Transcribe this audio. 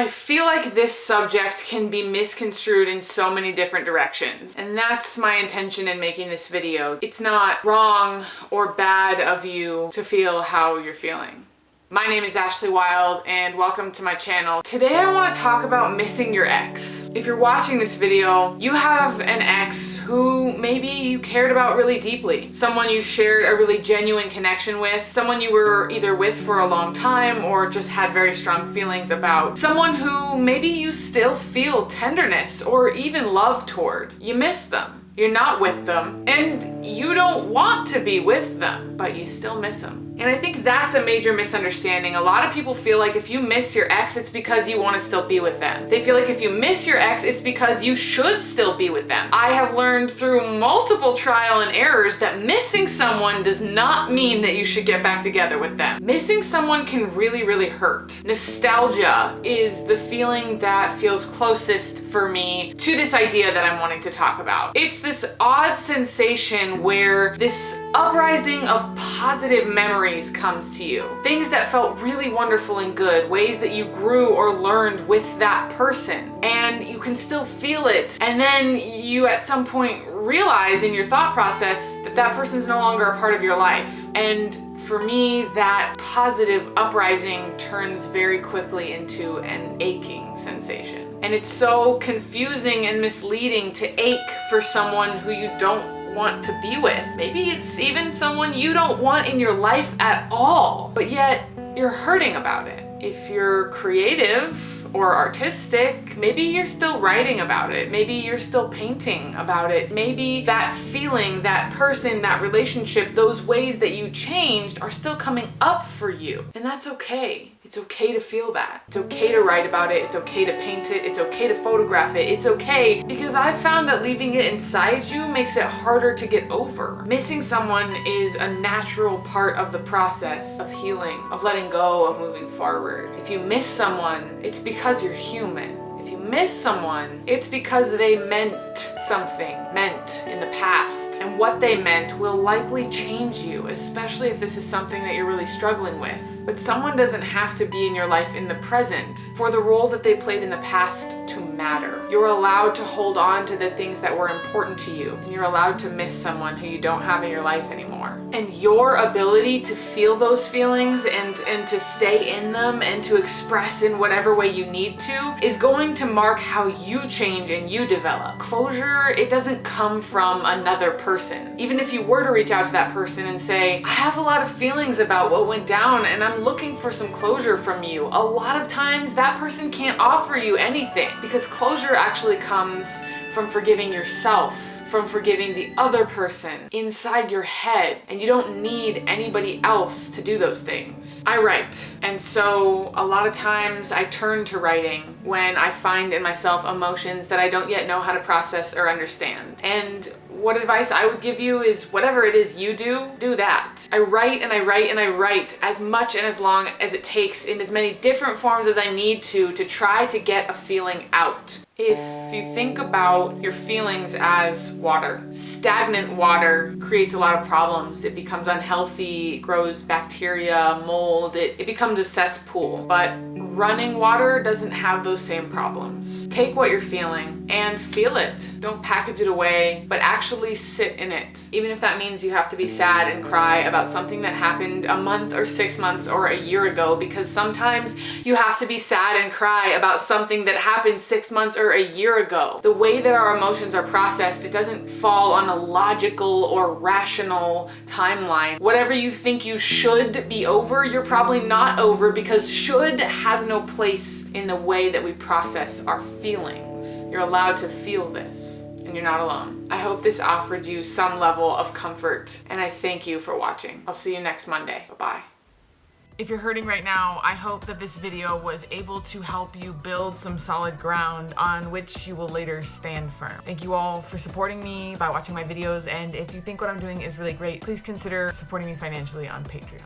I feel like this subject can be misconstrued in so many different directions, and that's my intention in making this video. It's not wrong or bad of you to feel how you're feeling. My name is Ashley Wylde and welcome to my channel. Today I want to talk about missing your ex. If you're watching this video, you have an ex who maybe you cared about really deeply. Someone you shared a really genuine connection with. Someone you were either with for a long time or just had very strong feelings about. Someone who maybe you still feel tenderness or even love toward. You miss them. You're not with them, and you don't want to be with them, but you still miss them. And I think that's a major misunderstanding. A lot of people feel like if you miss your ex, it's because you want to still be with them. They feel like if you miss your ex, it's because you should still be with them. I have learned through multiple trial and errors that missing someone does not mean that you should get back together with them. Missing someone can really, really hurt. Nostalgia is the feeling that feels closest for me to this idea that I'm wanting to talk about. It's this odd sensation where this uprising of positive memories comes to you. Things that felt really wonderful and good, ways that you grew or learned with that person, and you can still feel it. And then you at some point realize in your thought process that that person's no longer a part of your life. And for me, that positive uprising turns very quickly into an aching sensation. And it's so confusing and misleading to ache for someone who you don't want to be with. Maybe it's even someone you don't want in your life at all, but yet you're hurting about it. If you're creative or artistic, maybe you're still writing about it. Maybe you're still painting about it. Maybe that feeling, that person, that relationship, those ways that you changed are still coming up for you. And that's okay. It's okay to feel that. It's okay to write about it. It's okay to paint it. It's okay to photograph it. It's okay, because I've found that leaving it inside you makes it harder to get over. Missing someone is a natural part of the process of healing, of letting go, of moving forward. If you miss someone, it's because you're human. If you miss someone, it's because they meant something, meant in the past. And what they meant will likely change you, especially if this is something that you're really struggling with. But someone doesn't have to be in your life in the present for the role that they played in the past to matter. You're allowed to hold on to the things that were important to you, and you're allowed to miss someone who you don't have in your life anymore. And your ability to feel those feelings and to stay in them and to express in whatever way you need to is going to mark how you change and you develop. Closure, it doesn't come from another person. Even if you were to reach out to that person and say, I have a lot of feelings about what went down and I'm looking for some closure from you, a lot of times that person can't offer you anything, because closure actually comes from forgiving yourself, from forgiving the other person inside your head, and you don't need anybody else to do those things. I write, and so a lot of times I turn to writing when I find in myself emotions that I don't yet know how to process or understand. And what advice I would give you is whatever it is you do, do that. I write and I write and I write as much and as long as it takes in as many different forms as I need to try to get a feeling out. If you think about your feelings as water, stagnant water creates a lot of problems. It becomes unhealthy, it grows bacteria, mold, it becomes a cesspool. But running water doesn't have those same problems. Take what you're feeling and feel it. Don't package it away, but actually sit in it. Even if that means you have to be sad and cry about something that happened a month or 6 months or a year ago, because sometimes you have to be sad and cry about something that happened 6 months or a year ago. The way that our emotions are processed, it doesn't fall on a logical or rational timeline. Whatever you think you should be over, you're probably not over, because should has no place in the way that we process our feelings. You're allowed to feel this, and you're not alone. I hope this offered you some level of comfort, and I thank you for watching. I'll see you next Monday. Bye-bye. If you're hurting right now, I hope that this video was able to help you build some solid ground on which you will later stand firm. Thank you all for supporting me by watching my videos, and if you think what I'm doing is really great, please consider supporting me financially on Patreon.